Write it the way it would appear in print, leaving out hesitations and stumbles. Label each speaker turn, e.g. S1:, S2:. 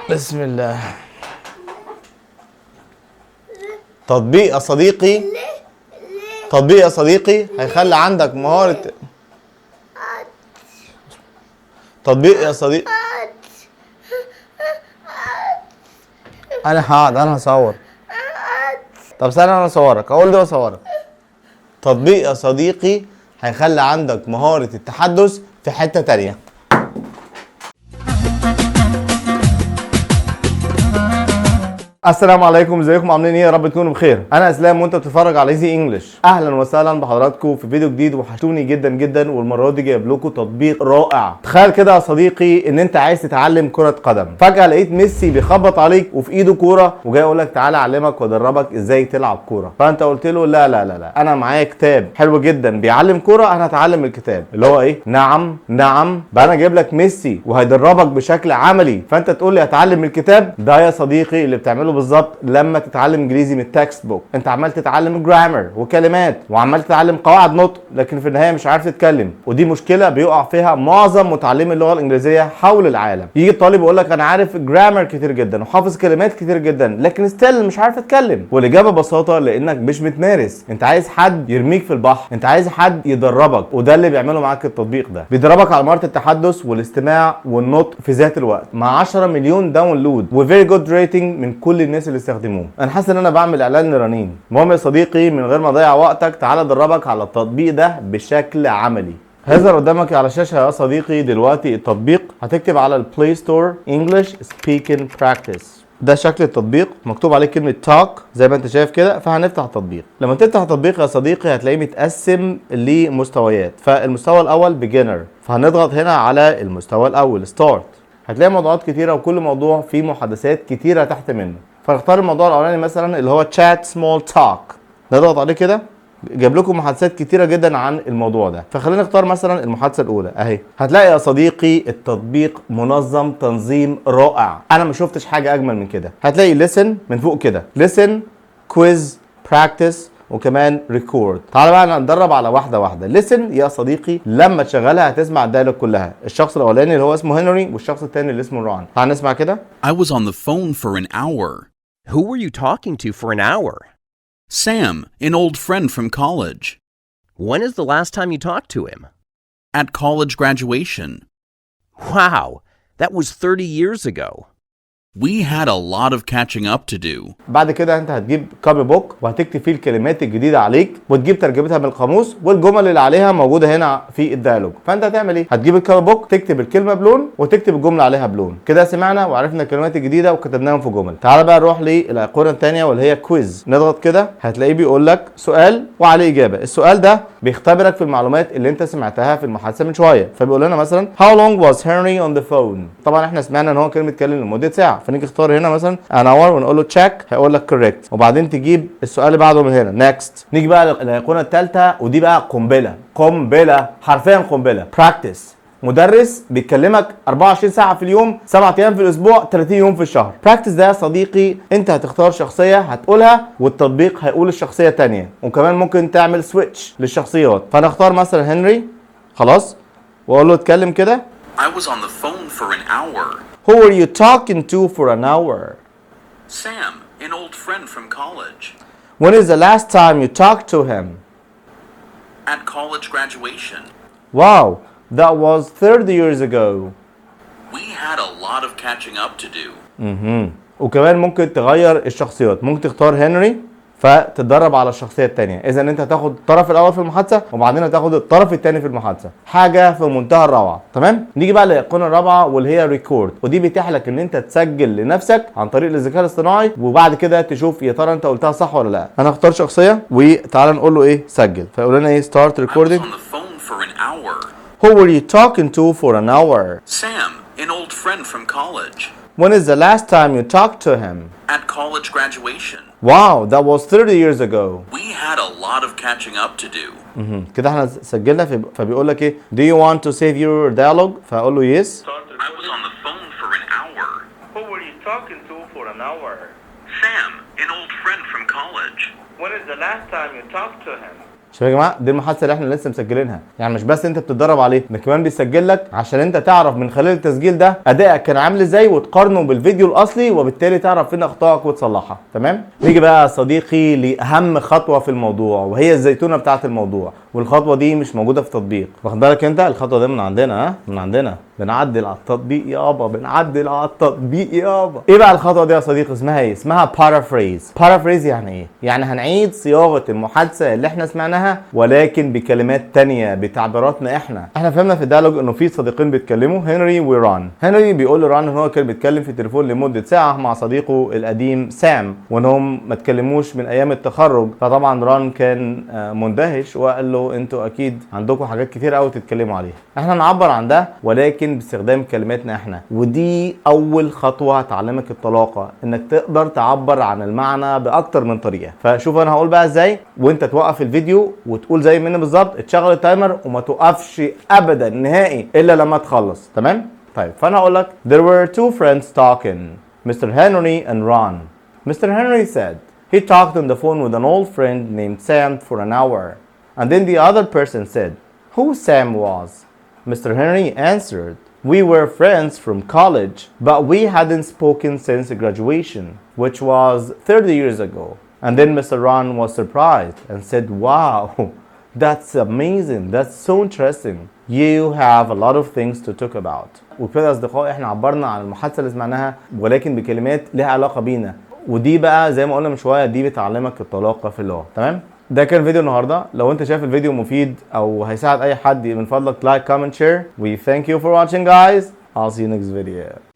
S1: بسم الله. تطبيق يا صديقي، تطبيق يا صديقي هيخلي عندك مهارة. تطبيق يا صديقي، انا هصور. طب استنى انا اصورك، اقول ده اصورك. تطبيق يا صديقي هيخلي عندك مهارة التحدث في حتة تانية. السلام عليكم، ازيكم عاملين ايه؟ يا رب تكونوا بخير. انا اسلام وانت بتتفرج على ايزي انجلش. اهلا وسهلا بحضراتكم في فيديو جديد، وحشتوني جدا جدا. والمره دي جايب لكم تطبيق رائع. تخيل كده يا صديقي ان انت عايز تتعلم كره قدم، فجاه لقيت ميسي بيخبط عليك وفي ايده كوره وجاي يقول لك تعالى اعلمك وادربك ازاي تلعب كوره. فانت قلت له لا لا لا لا، انا معايا كتاب حلو جدا بيعلم كوره، انا هتعلم الكتاب اللي هو ايه؟ نعم نعم، بقى انا جايب لك ميسي وهيدربك بشكل عملي، فانت تقول لي هتعلم الكتاب. ده يا صديقي اللي بتعمله بالظبط لما تتعلم انجليزي من التكست بوك. انت عمال تتعلم جرامر وكلمات وعمال تتعلم قواعد نطق، لكن في النهايه مش عارف تتكلم. ودي مشكله بيقع فيها معظم متعلمي اللغه الانجليزيه حول العالم. يجي الطالب يقول لك انا عارف جرامر كتير جدا وحافظ كلمات كتير جدا، لكن ستيل مش عارف اتكلم. والاجابه ببساطه لانك مش بتمارس. انت عايز حد يرميك في البحر، انت عايز حد يدربك، وده اللي بيعمله معاك التطبيق ده. بيدربك على مهاره التحدث والاستماع والنطق في ذات الوقت، مع 10 مليون داونلود وفيري جود ريتنج من كل الناس اللي استخدموه. انا حاسس ان انا بعمل اعلان لرنين. المهم يا صديقي، من غير ما اضيع وقتك تعالى ادربك على التطبيق ده بشكل عملي. هيظهر قدامك على الشاشه يا صديقي دلوقتي التطبيق. هتكتب على البلاي ستور انجلش سبيكينج براكتس. ده شكل التطبيق، مكتوب عليه كلمه توك زي ما انت شايف كده. فهنفتح التطبيق. لما تفتح التطبيق يا صديقي هتلاقيه متقسم لمستويات. فالمستوى الاول بيجنر، فهنضغط هنا على المستوى الاول ستارت. هتلاقي موضوعات كتيره وكل موضوع فيه محادثات كتيره تحت منه. فنختار الموضوع الاولاني مثلا اللي هو تشات سمول توك. نضغط عليه كده، جاب لكم محادثات كتيره جدا عن الموضوع ده. فخلينا نختار مثلا المحادثه الاولى اهي. هتلاقي يا صديقي التطبيق منظم تنظيم رائع، انا ما شفتش حاجه اجمل من كده. هتلاقي listen من فوق كده، listen quiz practice وكمان ريكورد. تعالى بقى نتدرب على واحده واحده. ليسن يا صديقي لما تشغلها هتسمع الدايلوج كلها. الشخص الاولاني اللي هو اسمه هنري والشخص الثاني اللي اسمه ران. تعال نسمع كده.
S2: I was on the phone for an hour.
S3: Who were you talking to for an hour?
S2: Sam, an old friend from college.
S3: When is the last time you talked to him?
S2: At college graduation.
S3: Wow, that was 30 years ago.
S2: We had a lot of catching up to do.
S1: بعد كده انت هتجيب كوبي بوك وهتكتب فيه الكلمات الجديده عليك وتجيب ترجمتها من القاموس، والجمل اللي عليها موجوده هنا في الديالوج. فانت هتعمل ايه؟ هتجيب الكوبي بوك تكتب الكلمه بلون وتكتب الجمله عليها بلون. كده سمعنا وعرفنا الكلمات الجديده وكتبناهم في جمل. تعال بقى نروح للايقونه الثانيه واللي هي كويز. نضغط كده هتلاقيه بيقول لك سؤال وعليه اجابه. السؤال ده بيختبرك في المعلومات اللي انت سمعتها في المحادثه من شويه. فبيقول لنا مثلا How long was Henry on the phone؟ طبعا احنا سمعنا ان هو كان بيتكلم لمده ساعه، فنيجي نختار هنا مثلا an hour ونقول له تشيك، هيقول لك كوريكت. وبعدين تجيب السؤال اللي بعده من هنا نيكست. نيجي بقى للايقونه الثالثه ودي بقى قنبله، قنبله حرفيا قنبله. براكتس. مدرس بيكلمك 24 ساعه في اليوم، 7 ايام في الاسبوع، 30 يوم في الشهر. براكتس ده يا صديقي انت هتختار شخصيه هتقولها والتطبيق هيقول الشخصيه الثانيه، وكمان ممكن تعمل سويتش للشخصيات. فانا اختار مثلا هنري خلاص واقول له اتكلم كده.
S2: I was on the phone for an hour.
S1: Who were you talking to for an hour?
S2: Sam, an old friend from college.
S1: When is the last time you talked to him?
S2: At college graduation.
S1: Wow, that was 30 years ago.
S2: We had a lot of catching up to do.
S1: وكمان ممكن تغير الشخصيات. ممكن تختار هنري فتتدرب على الشخصيه الثانيه. اذا انت هتاخد الطرف الاول في المحادثه وبعدين هتاخد الطرف الثاني في المحادثه. حاجه في منتهى الروعه. تمام. نيجي بقى للايقونه الرابعه واللي هي ريكورد، ودي بيتيح لك ان انت تسجل لنفسك عن طريق الذكاء الاصطناعي، وبعد كده تشوف يا ترى انت قلتها صح ولا لا. انا هختار شخصيه وتعالى نقول له ايه سجل. فيقول لنا ايه ستارت ريكوردينج.
S2: I was on the phone for an hour.
S1: Who were you talking to for an hour?
S2: Sam, an old friend from college.
S1: When is the last time you talked to him?
S2: At college graduation.
S1: Wow, that was 30 years ago.
S2: We had a lot of catching up to do.
S1: كده احنا سجلنا فبيقول لك ايه Do you want to save your dialogue؟ فاقول له yes.
S2: I was on the phone for an hour.
S4: Who were you talking to for an hour?
S2: Sam, an old friend from college.
S4: When is the last time you talked to him?
S1: شوف يا جماعه، دي المحادثه اللي احنا لسه مسجلينها، يعني مش بس انت بتتدرب عليه، ده كمان بيسجل لك عشان انت تعرف من خلال التسجيل ده ادائك كان عامل ازاي وتقارنه بالفيديو الاصلي، وبالتالي تعرف فين اخطائك وتصلحها. تمام؟ نيجي بقى يا صديقي لاهم خطوه في الموضوع، وهي الزيتونه بتاعه الموضوع، والخطوه دي مش موجوده في تطبيق. واخد بالك انت؟ الخطوه دي من عندنا، ها؟ من عندنا. بنعدل على التطبيق يابا، بنعدل على التطبيق يابا. ايه بقى الخطوه دي يا صديقي؟ اسمها ايه؟ اسمها بارافريز. بارافريز يعني ايه؟ يعني هنعيد صياغه المحادثه اللي احنا سمعناها ولكن بكلمات تانية، بتعبيراتنا احنا. احنا فهمنا في الديالوج انه في صديقين بيتكلموا، هنري وران. هنري بيقول لران ان هو كان بيتكلم في التليفون لمده ساعه مع صديقه القديم سام، وانهم ما اتكلموش من ايام التخرج. فطبعا ران كان مندهش وقال له انتوا اكيد عندكم حاجات كتير قوي تتكلموا عليها. احنا نعبر عن ده ولكن باستخدام كلماتنا احنا، ودي اول خطوه هتعلمك الطلاقه، انك تقدر تعبر عن المعنى باكتر من طريقه. فشوف انا هقول بقى ازاي، وانت توقف الفيديو وتقول زي مني بالظبط، تشغل التايمر وما توقفش ابدا نهائي الا لما تخلص. تمام؟ طيب فانا هقول لك there were two friends talking, Mr. Henry and Ron. Mr. Henry said he talked on the phone with an old friend named Sam for an hour, and then the other person said who Sam was. Mr. Henry answered, we were friends from college, but we hadn't spoken since graduation, which was 30 years ago. And then Mr. Ron was surprised and said, wow, that's amazing, that's so interesting. You have a lot of things to talk about. وبكده اصدقائي احنا عبرنا عن المحادثه اللي سمعناها ولكن بكلمات لها علاقه بينا، ودي بقى زي ما قلنا من شويه دي بتعلمك الطلاقه في اللغه. تمام؟ ده كان فيديو النهارده. لو انت شايف الفيديو مفيد او هيساعد اي حد من فضلك لايك كومنت شير. We thank you for watching guys. I'll see you next video.